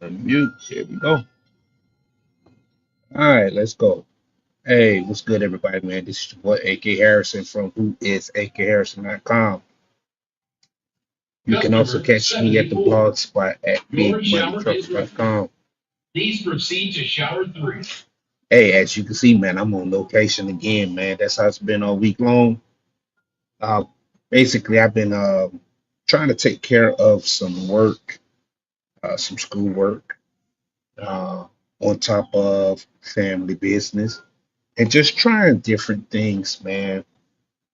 Unmute. Here we go. All right, let's go. Hey, what's good, everybody, man? This is your boy AK Harrison from who is AKHarrison.com. You can also catch me at the blog spot at bigmoneytrucks.com. Please proceed to shower 3. Hey, as you can see, man, I'm on location again, man. That's how it's been all week long. Uh, Basically, I've been trying to take care of some work, some school work, uh, on top of family business, and just trying different things, man,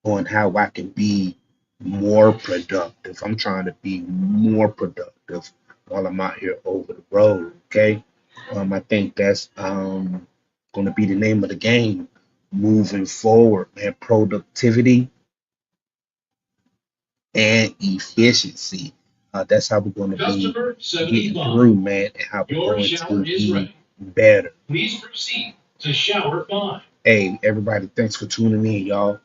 on how I can be more productive. I'm trying to be more productive while I'm out here over the road. Okay. I think that's going to be the name of the game moving forward, man. Productivity and efficiency. That's how we're going to be getting through, man, and how we're going to be better. Please proceed to shower 5. Hey, everybody, thanks for tuning in, y'all.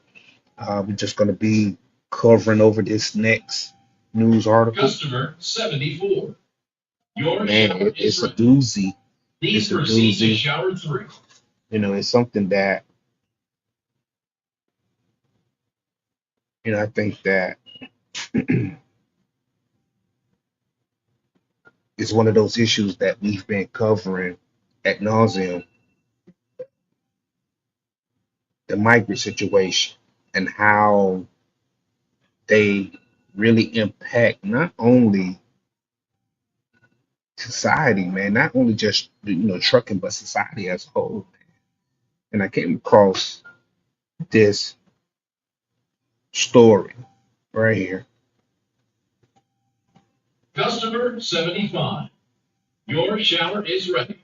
We're just going to be covering over this next news article. Customer 74. Man, it's a doozy. It's a doozy. Shower 3. You know, it's something that, I think that it's one of those issues that we've been covering ad nauseum, the migrant situation and how they really impact not only society, man, not only just trucking, but society as a whole. And I came across this story right here. Customer 75, your shower is ready.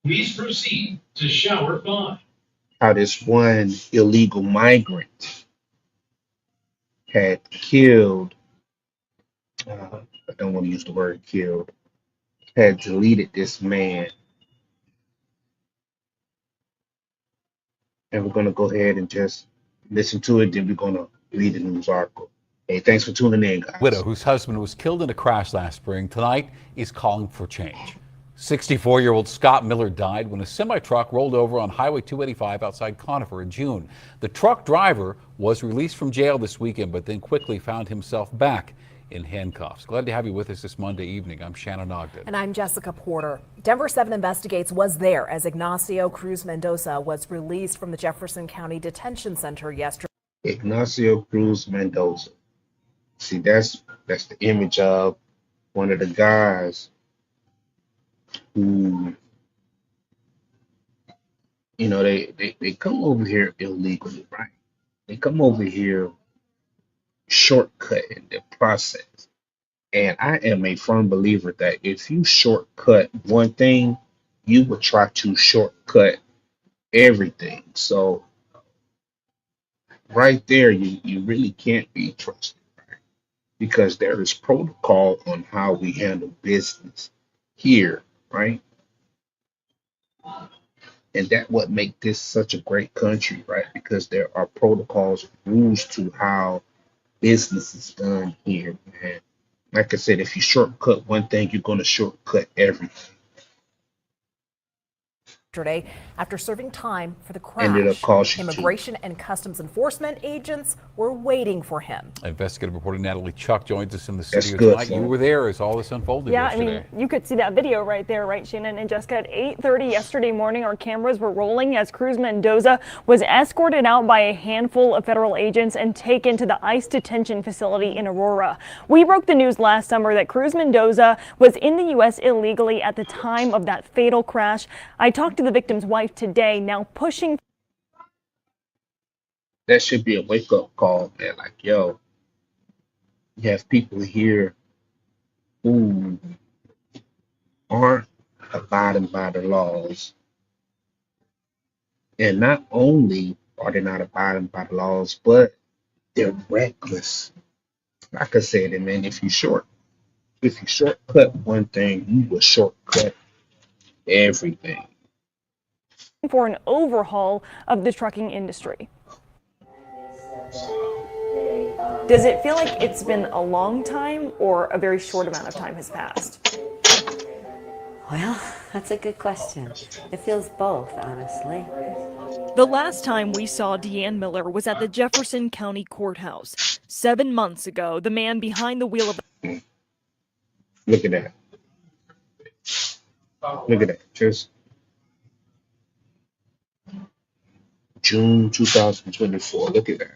Please proceed to shower 5. How this one illegal migrant had killed, I don't want to use the word killed, had deleted this man. And we're going to go ahead and just listen to it. Then we're going to read the news article. Hey, thanks for tuning in, guys. Widow whose husband was killed in a crash last spring tonight is calling for change. 64-year-old Scott Miller died when a semi-truck rolled over on Highway 285 outside Conifer in June. The truck driver was released from jail this weekend, but then quickly found himself back in handcuffs. Glad to have you with us this Monday evening. I'm Shannon Ogden. And I'm Jessica Porter. Denver 7 Investigates was there as Ignacio Cruz Mendoza was released from the Jefferson County Detention Center yesterday. Ignacio Cruz Mendoza. See, that's the image of one of the guys who, they come over here illegally, right? They come over here shortcutting the process. And I am a firm believer that if you shortcut one thing, you would try to shortcut everything. So right there, you really can't be trusted, right? Because there is protocol on how we handle business here, right? And that what make this such a great country, right? Because there are protocols, rules to how business is done here, man. Like I said, if you shortcut one thing, you're going to shortcut everything. After serving time for the Ended up crash, caution Immigration and Customs Enforcement agents were waiting for him. Investigative reporter Natalie Chuck joins us in the That's studio good, tonight. You were there as all this unfolded yesterday. I mean, you could see that video right there, right, Shannon and Jessica? At 8:30 yesterday morning, our cameras were rolling as Cruz Mendoza was escorted out by a handful of federal agents and taken to the ICE detention facility in Aurora. We broke the news last summer that Cruz Mendoza was in the U.S. illegally at the time of that fatal crash. I talked to the victim's wife today, now pushing. That should be a wake-up call, man. Like, yo, you have people here who aren't abiding by the laws. And not only are they not abiding by the laws, but they're reckless. Like I said, and man, if you shortcut one thing, you will shortcut everything. For an overhaul of the trucking industry. Does it feel like it's been a long time or a very short amount of time has passed? Well, that's a good question. It feels both, honestly. The last time we saw Deanne Miller was at the Jefferson County Courthouse. 7 months ago, the man behind the wheel of Look at that. Look at that. Just June 2024. Look at that.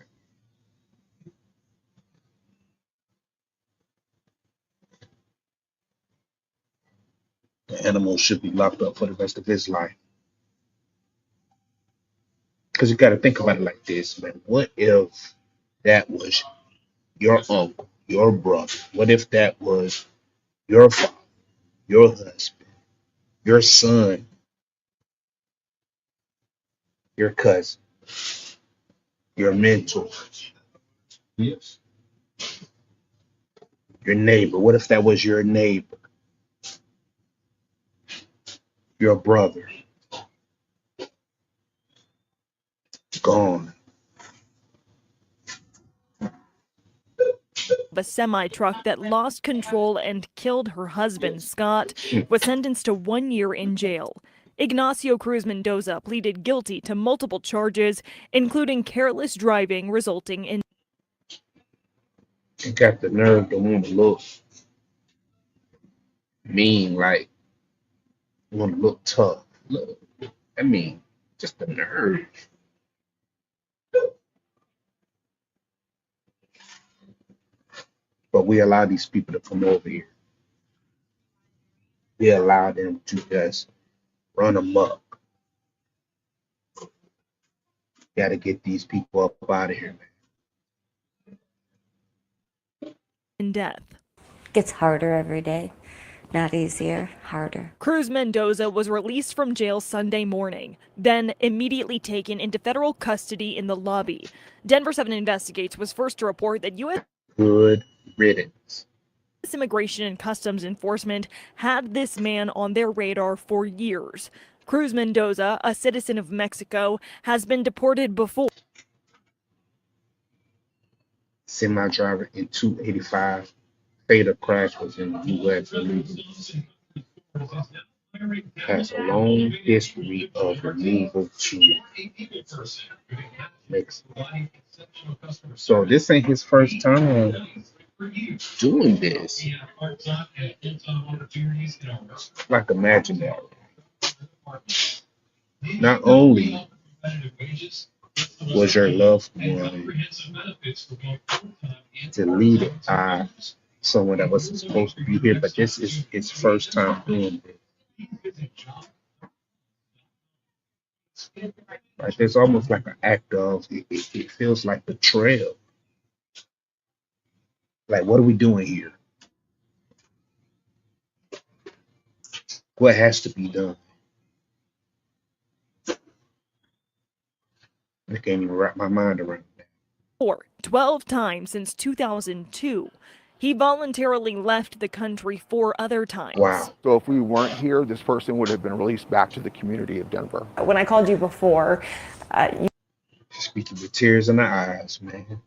The animal should be locked up for the rest of his life. Because you got to think about it like this, man. What if that was your uncle, your brother? What if that was your father, your husband, your son, your cousin, your mentor, yes, your neighbor? What if that was your neighbor, your brother, gone? a semi truck that lost control and killed her husband, Scott, was sentenced to 1 year in jail. Ignacio Cruz Mendoza pleaded guilty to multiple charges, including careless driving resulting in You got the nerve to want to look mean, like want to look tough. Look, I mean, just the nerve. But we allow these people to come over here. We allow them to just run amok. Got to get these people up out of here, man. death. Gets harder every day. Not easier, harder. Cruz Mendoza was released from jail Sunday morning, then immediately taken into federal custody in the lobby. Denver 7 Investigates was first to report that U.S. Good riddance. Immigration and Customs Enforcement had this man on their radar for years. Cruz Mendoza, a citizen of Mexico, has been deported before. Semi driver in 285. Fatal crash was in the U.S. Has a long history of removal to Mexico. So this ain't his first time doing this. Like imaginary. Not only was your loved one deleted by someone that wasn't supposed to be here, but this is his first time doing this. Right? There's almost like an act of it feels like betrayal. Like, what are we doing here? What has to be done? I can't even wrap my mind around that. 12 times since 2002. He voluntarily left the country 4 other times. Wow. So if we weren't here, this person would have been released back to the community of Denver. When I called you before, you Speaking with tears in the eyes, man.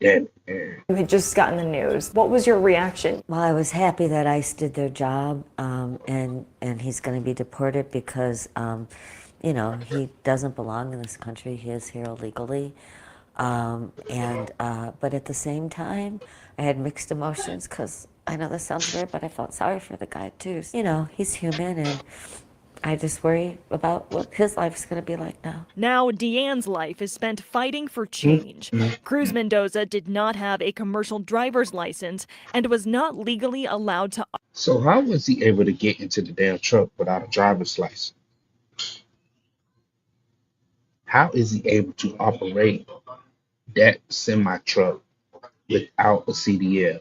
Damn it, man. had just gotten the news. What was your reaction? Well, I was happy that ICE did their job, and he's going to be deported because, you know, he doesn't belong in this country. He is here illegally. But at the same time, I had mixed emotions because I know this sounds weird, but I felt sorry for the guy too. You know, he's human, and I just worry about what his life's going to be like now. Now, Deanne's life is spent fighting for change. Cruz Mendoza did not have a commercial driver's license and was not legally allowed to. So how was he able to get into the damn truck without a driver's license? How is he able to operate that semi truck without a CDL?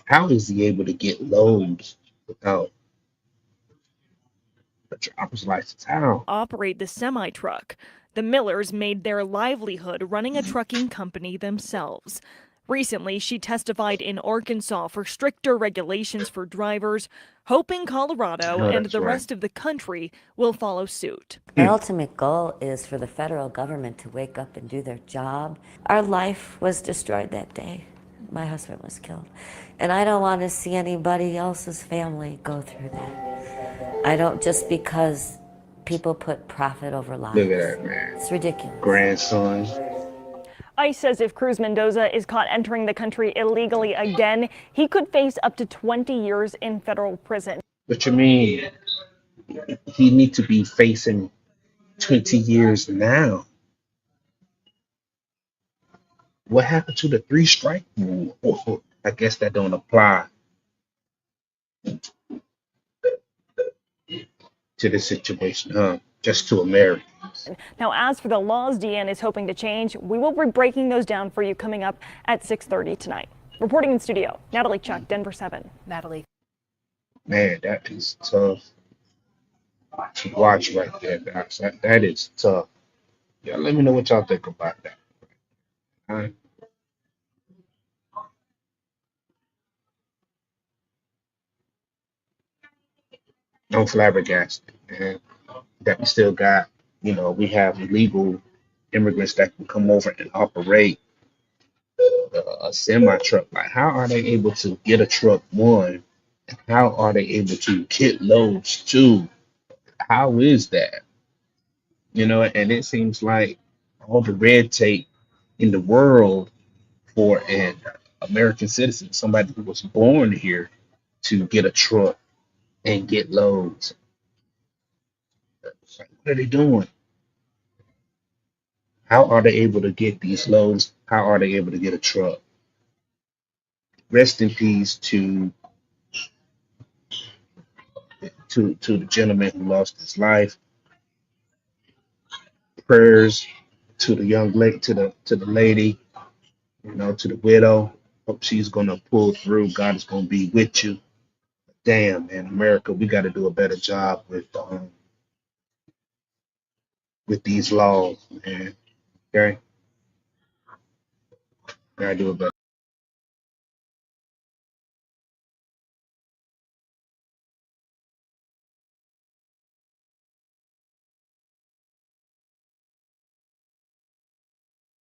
How is he able to get loads without a driver's license? How? Operate the semi truck. The Millers made their livelihood running a trucking company themselves. Recently, she testified in Arkansas for stricter regulations for drivers, hoping Colorado No, and that's the right. rest of the country will follow suit. Our ultimate goal is for the federal government to wake up and do their job. Our life was destroyed that day. my husband was killed. And I don't want to see anybody else's family go through that. I don't, just because people put profit over lives. Look at that, man. It's ridiculous. Grandson. ICE says if Cruz Mendoza is caught entering the country illegally again, he could face up to 20 years in federal prison. What you mean? He need to be facing 20 years now. What happened to the 3-strike rule? I guess that don't apply to this situation, huh? Just to America. Now, as for the laws DN is hoping to change, we will be breaking those down for you coming up at 6:30 tonight. Reporting in studio, Natalie Chuck, Denver 7. Natalie. Man, that is tough to watch right there, guys. That is tough. Yeah, let me know what y'all think about that. All right. I'm flabbergasted, man, that we still got, we have illegal immigrants that can come over and operate a semi truck. Like, how are they able to get a truck, one? And how are they able to get loads, two? How is that? And it seems like all the red tape in the world for an American citizen, somebody who was born here, to get a truck and get loads. Like, what are they doing? How are they able to get these loads? How are they able to get a truck? Rest in peace to the gentleman who lost his life. Prayers to the young lady, to the lady, to the widow. Hope she's gonna pull through. God is gonna be with you. Damn, man, America, we got to do a better job with these laws, man. Okay, gotta do a better.